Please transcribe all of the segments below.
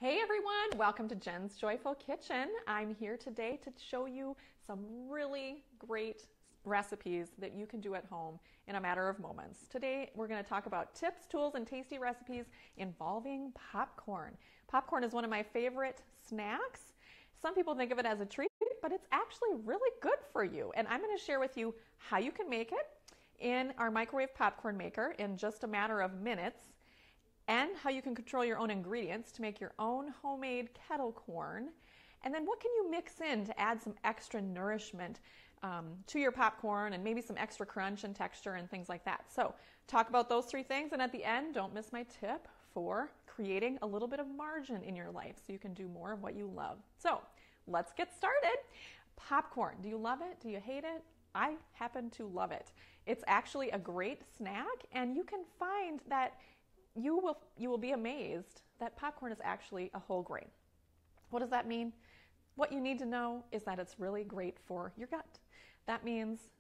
Hey everyone, welcome to Jen's Joyful Kitchen. I'm here today to show you some really great recipes that you can do at home in a matter of moments. Today we're going to talk about tips, tools, and tasty recipes involving popcorn. Popcorn is one of my favorite snacks. Some people think of it as a treat, but it's actually really good for you. And I'm going to share with you how you can make it in our microwave popcorn maker in just a matter of minutes, and how you can control your own ingredients to make your own homemade kettle corn. And then what can you mix in to add some extra nourishment to your popcorn and maybe some extra crunch and texture and things like that. So talk about those three things, and at the end, don't miss my tip for creating a little bit of margin in your life so you can do more of what you love. So let's get started. Popcorn, do you love it? Do you hate it? I happen to love it. It's actually a great snack, and you can find that you will be amazed that popcorn is actually a whole grain. What does that mean? What you need to know is that it's really great for your gut. That means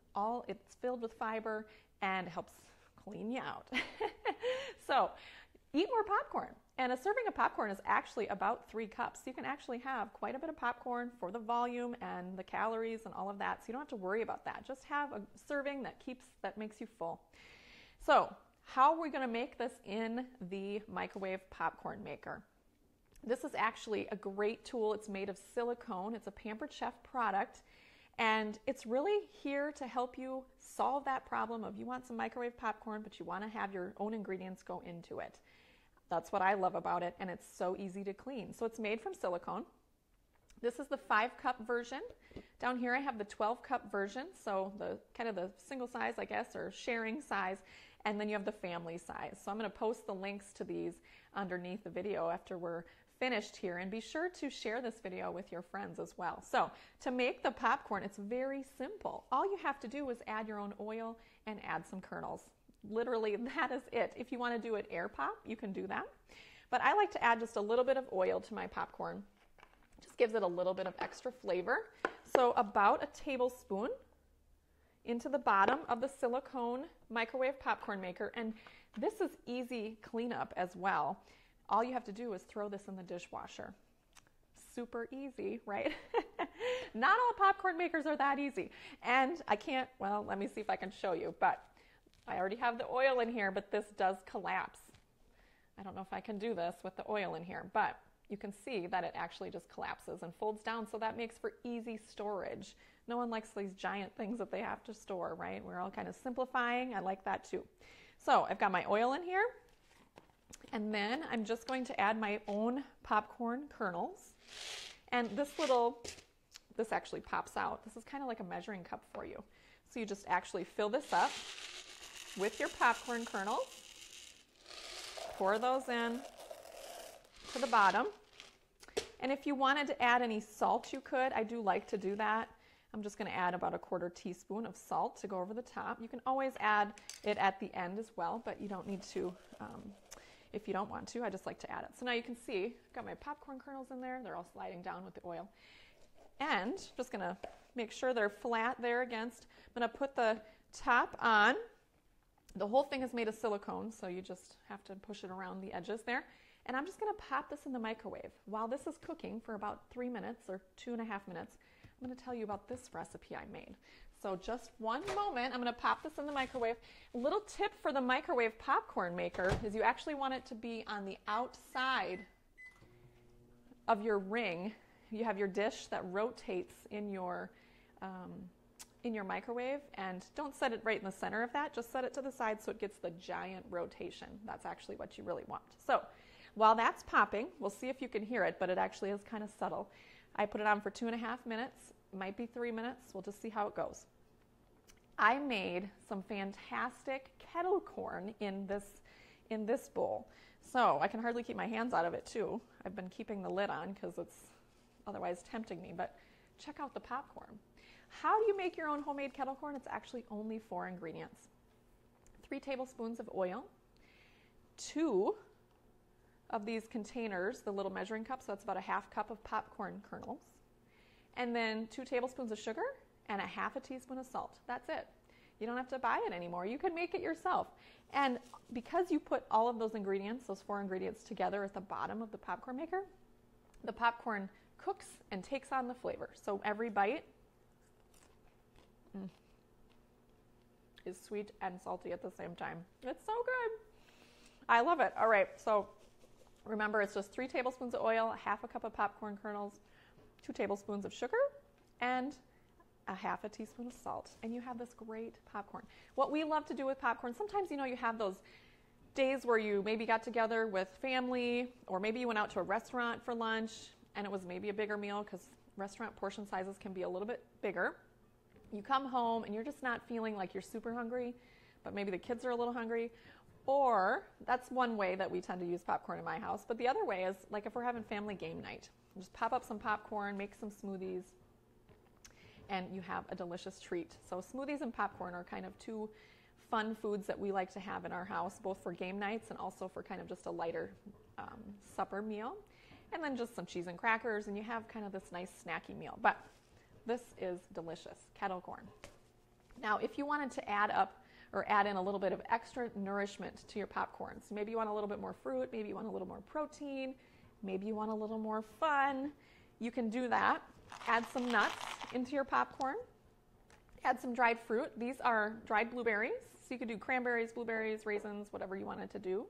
it's filled with fiber and helps clean you out. So eat more popcorn. And a serving of popcorn is actually about 3 cups. So you can actually have quite a bit of popcorn for the volume and the calories and all of that. So you don't have to worry about that. Just have a serving that makes you full. So how are we going to make this in the microwave popcorn maker? This is actually a great tool. It's made of silicone. It's a Pampered Chef product, and it's really here to help you solve that problem of you want some microwave popcorn, but you want to have your own ingredients go into it. That's what I love about it, and it's so easy to clean. So it's made from silicone. This is the 5-cup version. Down here I have the 12-cup version, so the kind of the single size, I guess, or sharing size, and then you have the family size. So I'm going to post the links to these underneath the video after we're finished here, and be sure to share this video with your friends as well. So to make the popcorn, it's very simple. All you have to do is add your own oil and add some kernels. Literally, that is it. If you want to do it air pop, you can do that. But I like to add just a little bit of oil to my popcorn. Just gives it a little bit of extra flavor. So about a tablespoon into the bottom of the silicone microwave popcorn maker. And this is easy cleanup as well. All you have to do is throw this in the dishwasher. Super easy, right? Not all popcorn makers are that easy. And let me see if I can show you, but I already have the oil in here, but this does collapse. I don't know if I can do this with the oil in here, but you can see that it actually just collapses and folds down, so that makes for easy storage. No one likes these giant things that they have to store, right? We're all kind of simplifying. I like that too. So I've got my oil in here, and then I'm just going to add my own popcorn kernels. And this actually pops out. This is kind of like a measuring cup for you. So you just actually fill this up with your popcorn kernels, pour those in to the bottom. And if you wanted to add any salt, you could. I do like to do that. I'm just going to add about a 1/4 teaspoon of salt to go over the top. You can always add it at the end as well, but you don't need to if you don't want to. I just like to add it. So now you can see I've got my popcorn kernels in there. They're all sliding down with the oil. And just going to make sure they're flat there against. I'm going to put the top on. The whole thing is made of silicone, so you just have to push it around the edges there. And I'm just going to pop this in the microwave. While this is cooking for about 3 minutes or 2.5 minutes, I'm going to tell you about this recipe I made. So just one moment, I'm going to pop this in the microwave. A little tip for the microwave popcorn maker is you actually want it to be on the outside of your ring. You have your dish that rotates in your microwave, and don't set it right in the center of that. Just set it to the side so it gets the giant rotation. That's actually what you really want. So while that's popping, we'll see if you can hear it, but it actually is kind of subtle. I put it on for 2.5 minutes, might be 3 minutes. We'll just see how it goes. I made some fantastic kettle corn in this bowl. So I can hardly keep my hands out of it too. I've been keeping the lid on because it's otherwise tempting me, but check out the popcorn. How do you make your own homemade kettle corn? It's actually only 4 ingredients. 3 tablespoons of oil, 2 of these containers, the little measuring cups, so that's about a 1/2 cup of popcorn kernels, and then 2 tablespoons of sugar and a 1/2 teaspoon of salt. That's it. You don't have to buy it anymore. You can make it yourself. And because you put all of those ingredients, those 4 ingredients together at the bottom of the popcorn maker, the popcorn cooks and takes on the flavor. So every bite is sweet and salty at the same time. It's so good. I love it. All right, so remember, it's just 3 tablespoons of oil, half a cup of popcorn kernels, 2 tablespoons of sugar, and a half a teaspoon of salt, and you have this great popcorn. What we love to do with popcorn, sometimes, you have those days where you maybe got together with family, or maybe you went out to a restaurant for lunch, and it was maybe a bigger meal, because restaurant portion sizes can be a little bit bigger. You come home, and you're just not feeling like you're super hungry, but maybe the kids are a little hungry. Or that's one way that we tend to use popcorn in my house. But the other way is, like, if we're having family game night, just pop up some popcorn, make some smoothies, and you have a delicious treat. So smoothies and popcorn are kind of 2 fun foods that we like to have in our house, both for game nights and also for kind of just a lighter supper meal. And then just some cheese and crackers, and you have kind of this nice snacky meal. But this is delicious, kettle corn. Now, if you wanted to add in a little bit of extra nourishment to your popcorn, so maybe you want a little bit more fruit, maybe you want a little more protein, maybe you want a little more fun, you can do that. Add some nuts into your popcorn. Add some dried fruit. These are dried blueberries, so you could do cranberries, blueberries, raisins, whatever you wanted to do.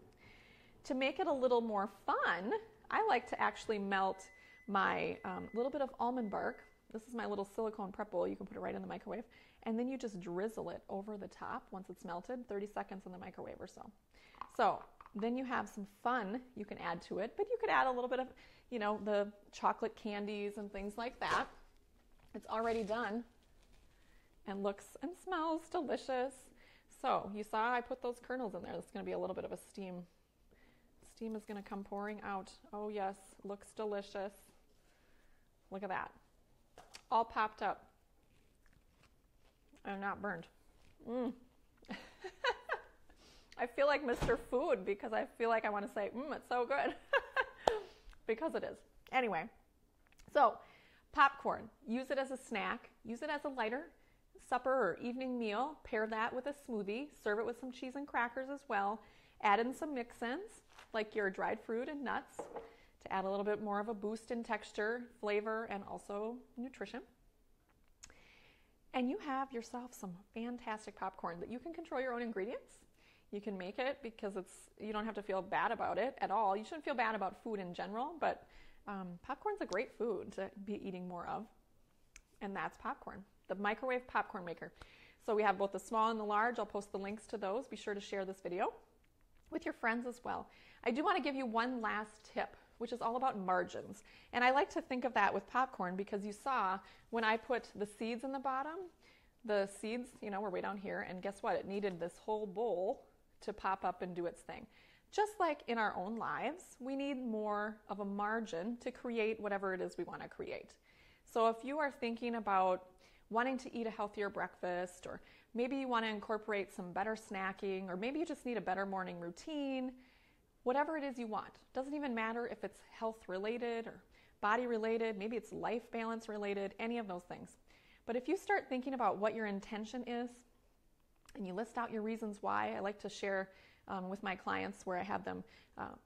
To make it a little more fun, I like to actually melt my little bit of almond bark. This is my little silicone prep bowl. You can put it right in the microwave. And then you just drizzle it over the top once it's melted, 30 seconds in the microwave or so. So then you have some fun you can add to it, but you could add a little bit of, the chocolate candies and things like that. It's already done and looks and smells delicious. So you saw I put those kernels in there. There's going to be a little bit of a steam. Steam is going to come pouring out. Oh yes, looks delicious. Look at that. All popped up. And not burned. I feel like Mr. Food because I feel like I want to say, it's so good. Because it is. Anyway, so popcorn, use it as a snack, use it as a lighter supper or evening meal, pair that with a smoothie, serve it with some cheese and crackers as well, add in some mix-ins like your dried fruit and nuts to add a little bit more of a boost in texture, flavor, and also nutrition. And you have yourself some fantastic popcorn that you can control your own ingredients. You can make it because you don't have to feel bad about it at all. You shouldn't feel bad about food in general, but popcorn's a great food to be eating more of. And that's popcorn, the microwave popcorn maker. So we have both the small and the large. I'll post the links to those. Be sure to share this video with your friends as well. I do want to give you one last tip, which is all about margins. And I like to think of that with popcorn because you saw when I put the seeds in the bottom, the seeds, were way down here, and guess what? It needed this whole bowl to pop up and do its thing. Just like in our own lives, we need more of a margin to create whatever it is we want to create. So if you are thinking about wanting to eat a healthier breakfast, or maybe you want to incorporate some better snacking, or maybe you just need a better morning routine, whatever it is you want. Doesn't even matter if it's health related or body related, maybe it's life balance related, any of those things. But if you start thinking about what your intention is, and you list out your reasons why, I like to share with my clients where I have them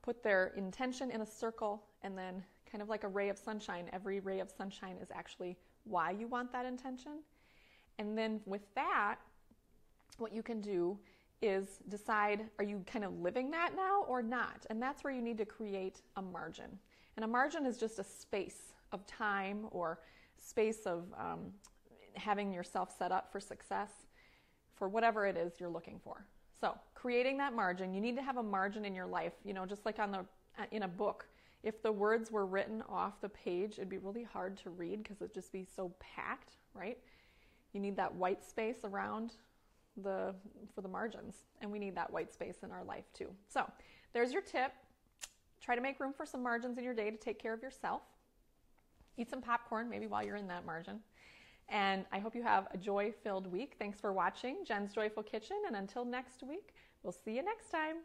put their intention in a circle, and then kind of like a ray of sunshine. Every ray of sunshine is actually why you want that intention. And then with that, what you can do is decide, are you kind of living that now or not? And that's where you need to create a margin. And a margin is just a space of time or space of having yourself set up for success for whatever it is you're looking for. So creating that margin, you need to have a margin in your life, just like in a book. If the words were written off the page, it'd be really hard to read because it'd just be so packed, right? You need that white space around for the margins, and we need that white space in our life too. So there's your tip. Try to make room for some margins in your day to take care of yourself. Eat some popcorn maybe while you're in that margin. And I hope you have a joy-filled week. Thanks for watching Jen's Joyful Kitchen, and until next week, we'll see you next time.